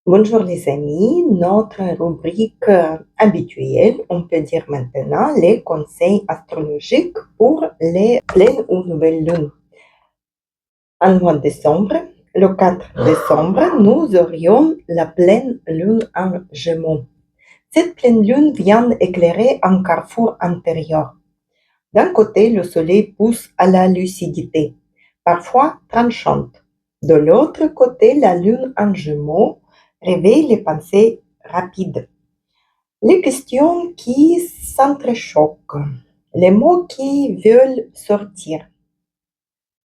Bonjour les amis, notre rubrique habituelle, on peut dire maintenant les conseils astrologiques pour les pleines ou nouvelles lunes. En mois de décembre, le 4 décembre, nous aurions la pleine lune en Gémeaux. Cette pleine lune vient éclairer un carrefour intérieur. D'un côté, le soleil pousse à la lucidité, parfois tranchante. De l'autre côté, la lune en Gémeaux réveille les pensées rapides, les questions qui s'entrechoquent, les mots qui veulent sortir.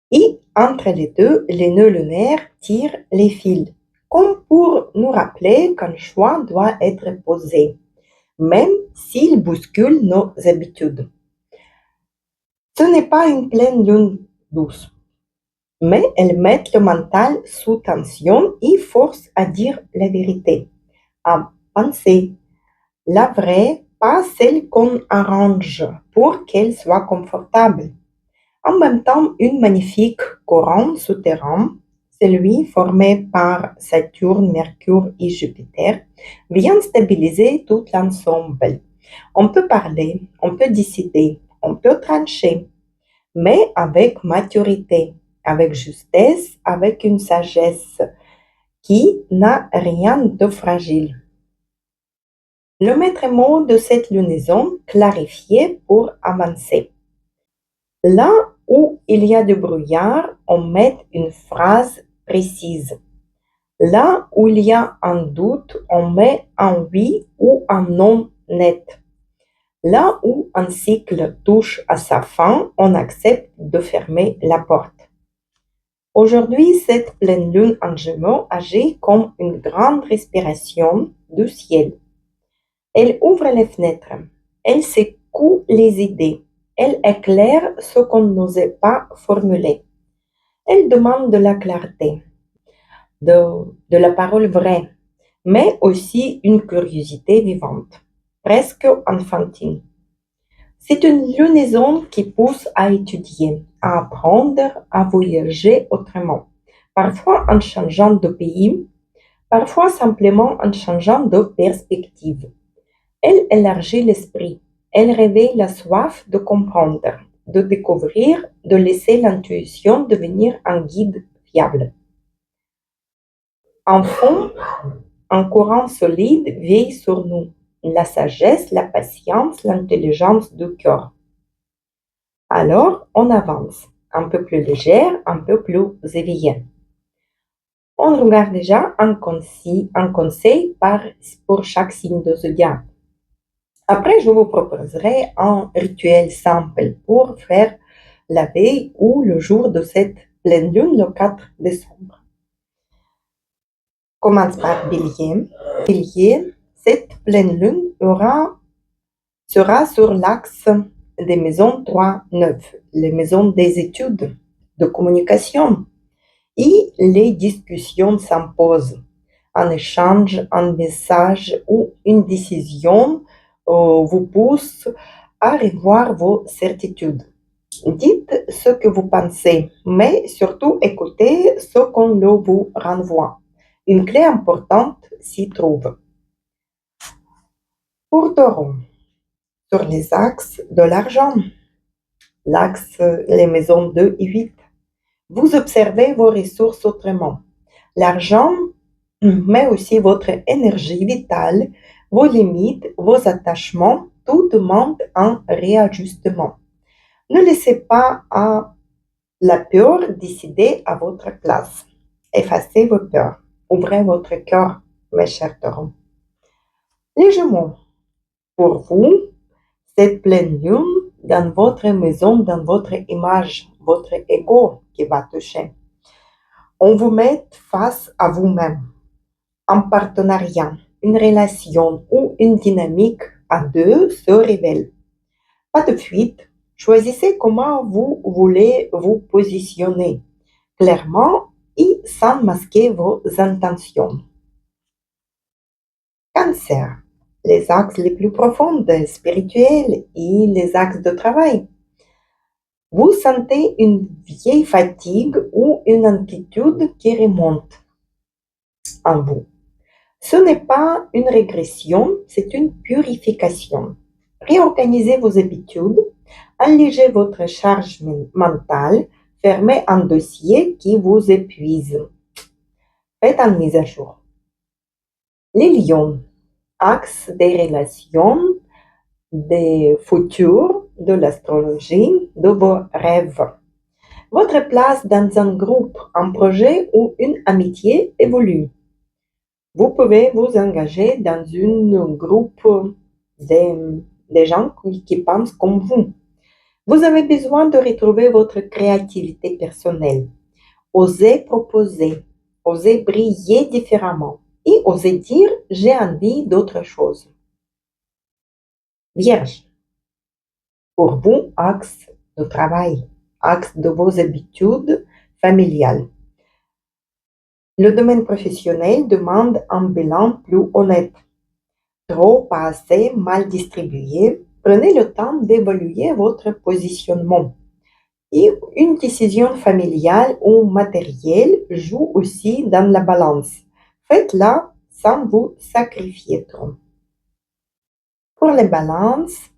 Et entre les deux, les nœuds lunaires tirent les fils, comme pour nous rappeler qu'un choix doit être posé, même s'il bouscule nos habitudes. Ce n'est pas une pleine lune douce, mais elle met le mental sous tension et force à dire la vérité, à penser la vraie, pas celle qu'on arrange pour qu'elle soit confortable. En même temps, une magnifique courant souterrain, celui formé par Saturne, Mercure et Jupiter, vient stabiliser tout l'ensemble. On peut parler, on peut décider, on peut trancher, mais avec maturité, avec justesse, avec une sagesse qui n'a rien de fragile. Le maître mot de cette lunaison, clarifier pour avancer. Là où il y a du brouillard, on met une phrase précise. Là où il y a un doute, on met un oui ou un non net. Là où un cycle touche à sa fin, on accepte de fermer la porte. Aujourd'hui, cette pleine lune en Gémeaux agit comme une grande respiration du ciel. Elle ouvre les fenêtres, elle secoue les idées, elle éclaire ce qu'on n'osait pas formuler. Elle demande de la clarté, de la parole vraie, mais aussi une curiosité vivante, presque enfantine. C'est une lunaison qui pousse à étudier, à apprendre, à voyager autrement, parfois en changeant de pays, parfois simplement en changeant de perspective. Elle élargit l'esprit, elle réveille la soif de comprendre, de découvrir, de laisser l'intuition devenir un guide fiable. En fond, un courant solide veille sur nous, la sagesse, la patience, l'intelligence du cœur. Alors, on avance, un peu plus légère, un peu plus éveillé. On regarde déjà un conseil pour chaque signe de zodiaque. Après, je vous proposerai un rituel simple pour faire la veille ou le jour de cette pleine lune, le 4 décembre. Commence par Bélier. Bélier, cette pleine lune sera sur l'axe des maisons 3-9, les maisons des études, de communication. Et les discussions s'imposent. Un échange, un message ou une décision vous pousse à revoir vos certitudes. Dites ce que vous pensez, mais surtout écoutez ce qu'on le vous renvoie. Une clé importante s'y trouve. Pour Taureau, sur les axes de l'argent, l'axe, les maisons 2 et 8, vous observez vos ressources autrement. L'argent, mais aussi votre énergie vitale, vos limites, vos attachements, tout demande un réajustement. Ne laissez pas à la peur décider à votre place. Effacez vos peurs. Ouvrez votre cœur, mes chers taureaux. Les Gémeaux, pour vous, cette pleine lune dans votre maison, dans votre image, votre ego qui va toucher. On vous met face à vous-même. Un partenariat, une relation ou une dynamique à deux se révèle. Pas de fuite. Choisissez comment vous voulez vous positionner, clairement et sans masquer vos intentions. Cancer. Les axes les plus profonds, spirituels et les axes de travail. Vous sentez une vieille fatigue ou une inquiétude qui remonte en vous. Ce n'est pas une régression, c'est une purification. Réorganisez vos habitudes, allégez votre charge mentale, fermez un dossier qui vous épuise. Faites une mise à jour. Les lions, axe des relations, des futurs, de l'astrologie, de vos rêves. Votre place dans un groupe, un projet ou une amitié évolue. Vous pouvez vous engager dans un groupe des gens qui pensent comme vous. Vous avez besoin de retrouver votre créativité personnelle. Osez proposer, osez briller différemment et osez dire j'ai envie d'autre chose. Vierge, pour vous, axe de travail, axe de vos habitudes familiales. Le domaine professionnel demande un bilan plus honnête. Trop, pas assez, mal distribué. Prenez le temps d'évaluer votre positionnement. Et une décision familiale ou matérielle joue aussi dans la balance. Faites-la sans vous sacrifier trop. Pour les balances,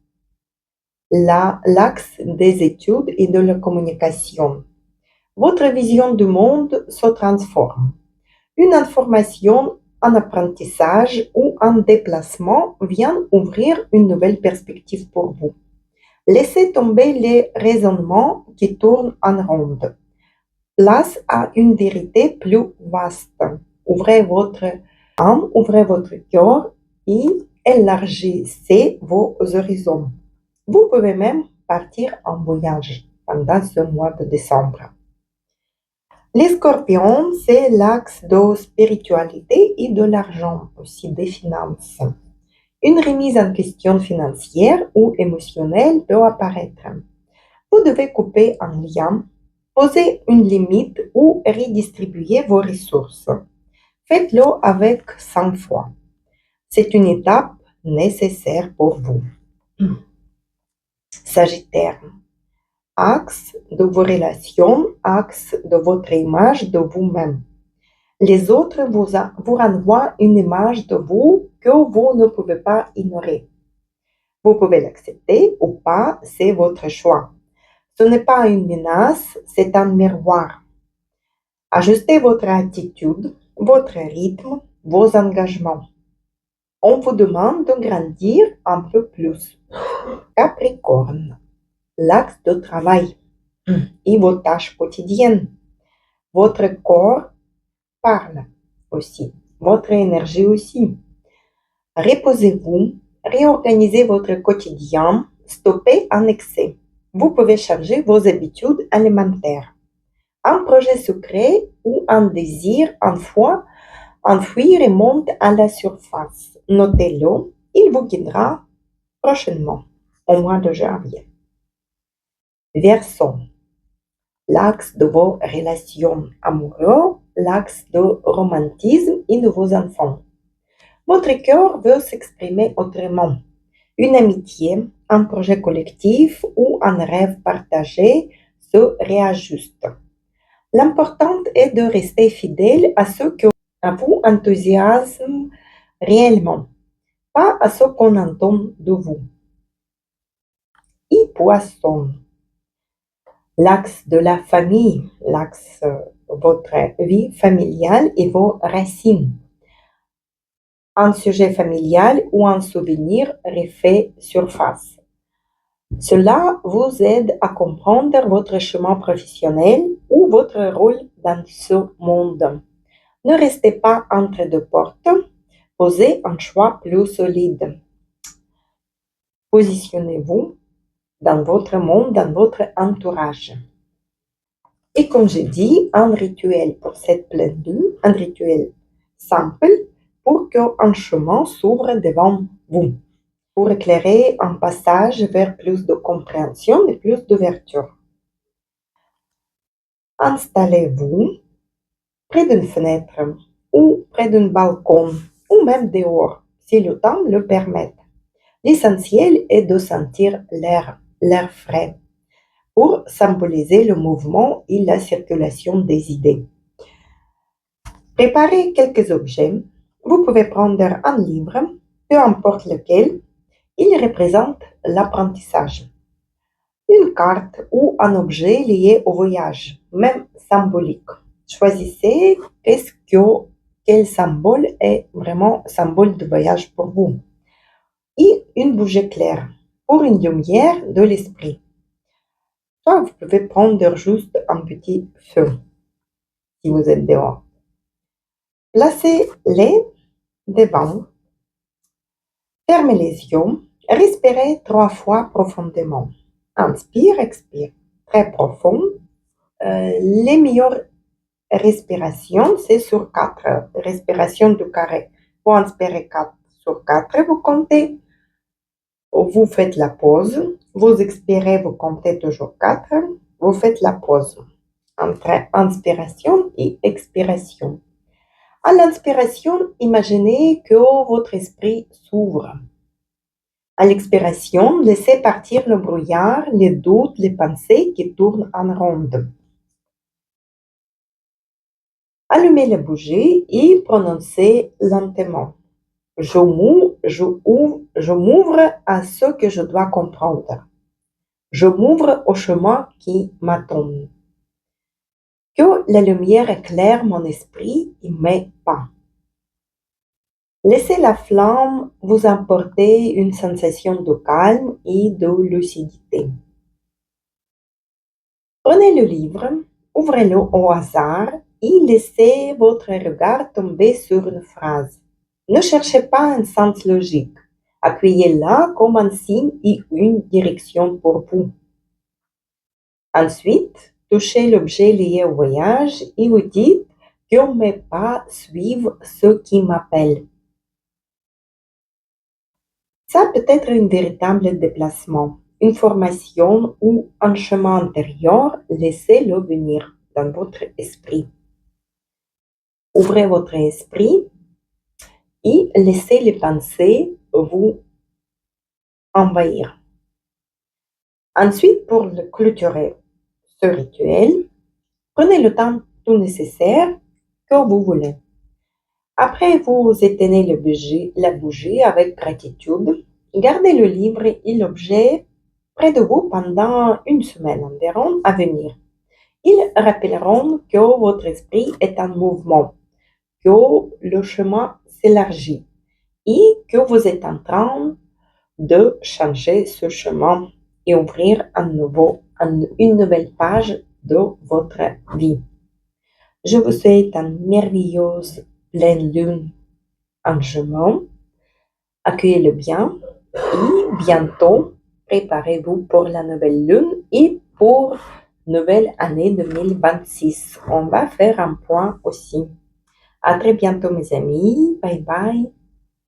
l'axe des études et de la communication. Votre vision du monde se transforme. Une information, un apprentissage ou un déplacement vient ouvrir une nouvelle perspective pour vous. Laissez tomber les raisonnements qui tournent en ronde. Place à une vérité plus vaste. Ouvrez votre âme, ouvrez votre cœur et élargissez vos horizons. Vous pouvez même partir en voyage pendant ce mois de décembre. Les scorpions, c'est l'axe de spiritualité et de l'argent, aussi des finances. Une remise en question financière ou émotionnelle peut apparaître. Vous devez couper un lien, poser une limite ou redistribuer vos ressources. Faites-le avec sang-froid. C'est une étape nécessaire pour vous. Sagittaire, axe de vos relations, axe de votre image de vous-même. Les autres vous renvoient une image de vous que vous ne pouvez pas ignorer. Vous pouvez l'accepter ou pas, c'est votre choix. Ce n'est pas une menace, c'est un miroir. Ajustez votre attitude, votre rythme, vos engagements. On vous demande de grandir un peu plus. Capricorne, l'axe de travail et vos tâches quotidiennes. Votre corps parle aussi, votre énergie aussi. Reposez-vous, réorganisez votre quotidien, stoppez un excès. Vous pouvez changer vos habitudes alimentaires. Un projet secret ou un désir enfoui remonte à la surface. Notez-le, il vous guidera prochainement, au mois de janvier. Verseau, l'axe de vos relations amoureuses, l'axe de romantisme et de vos enfants. Votre cœur veut s'exprimer autrement. Une amitié, un projet collectif ou un rêve partagé se réajuste. L'important est de rester fidèle à ce que vous enthousiasme réellement, pas à ce qu'on entend de vous. Et poisson, l'axe de la famille, l'axe de votre vie familiale et vos racines. Un sujet familial ou un souvenir refait surface. Cela vous aide à comprendre votre chemin professionnel ou votre rôle dans ce monde. Ne restez pas entre deux portes, posez un choix plus solide. Positionnez-vous dans votre monde, dans votre entourage. Et comme je dis, un rituel pour cette pleine lune, un rituel simple pour qu'un chemin s'ouvre devant vous, pour éclairer un passage vers plus de compréhension et plus d'ouverture. Installez-vous près d'une fenêtre ou près d'un balcon ou même dehors, si le temps le permet. L'essentiel est de sentir l'air frais, pour symboliser le mouvement et la circulation des idées. Préparez quelques objets, Vous pouvez prendre un livre, peu importe lequel, il représente l'apprentissage. Une carte ou un objet lié au voyage, même symbolique. Choisissez quel symbole est vraiment symbole de voyage pour vous. Et une bougie claire pour une lumière de l'esprit. Soit vous pouvez prendre juste un petit feu si vous êtes dehors. Placez-les devant, fermez les yeux, respirez 3 fois profondément. Inspire, expire. Très profond. Les meilleures respirations, c'est sur 4. Respiration du carré. Vous inspirez 4 sur 4, vous comptez. Vous faites la pause. Vous expirez, vous comptez toujours 4. Vous faites la pause entre inspiration et expiration. À l'inspiration, imaginez que votre esprit s'ouvre. À l'expiration, laissez partir le brouillard, les doutes, les pensées qui tournent en ronde. Allumez la bougie et prononcez lentement. Je m'ouvre à ce que je dois comprendre. Je m'ouvre au chemin qui m'attend. Que la lumière éclaire mon esprit et mes pas. Laissez la flamme vous apporter une sensation de calme et de lucidité. Prenez le livre, ouvrez-le au hasard et laissez votre regard tomber sur une phrase. Ne cherchez pas un sens logique. Accueillez-la comme un signe et une direction pour vous. Ensuite, touchez l'objet lié au voyage et vous dites que mes pas suivent ce qui m'appelle. Ça peut être un véritable déplacement, une formation ou un chemin intérieur, laissez-le venir dans votre esprit. Ouvrez votre esprit et laissez les pensées vous envahir. Ensuite, pour clôturer ce rituel, prenez le temps tout nécessaire que vous voulez. Après, vous éteignez la bougie avec gratitude. Gardez le livre et l'objet près de vous pendant une semaine environ à venir. Ils rappelleront que votre esprit est en mouvement, que le chemin s'élargit et que vous êtes en train de changer ce chemin et ouvrir une nouvelle page de votre vie. Je vous souhaite une merveilleuse pleine lune en chemin. Accueillez-le bien et bientôt, préparez-vous pour la nouvelle lune et pour nouvelle année 2026. On va faire un point aussi. À très bientôt mes amis. Bye bye.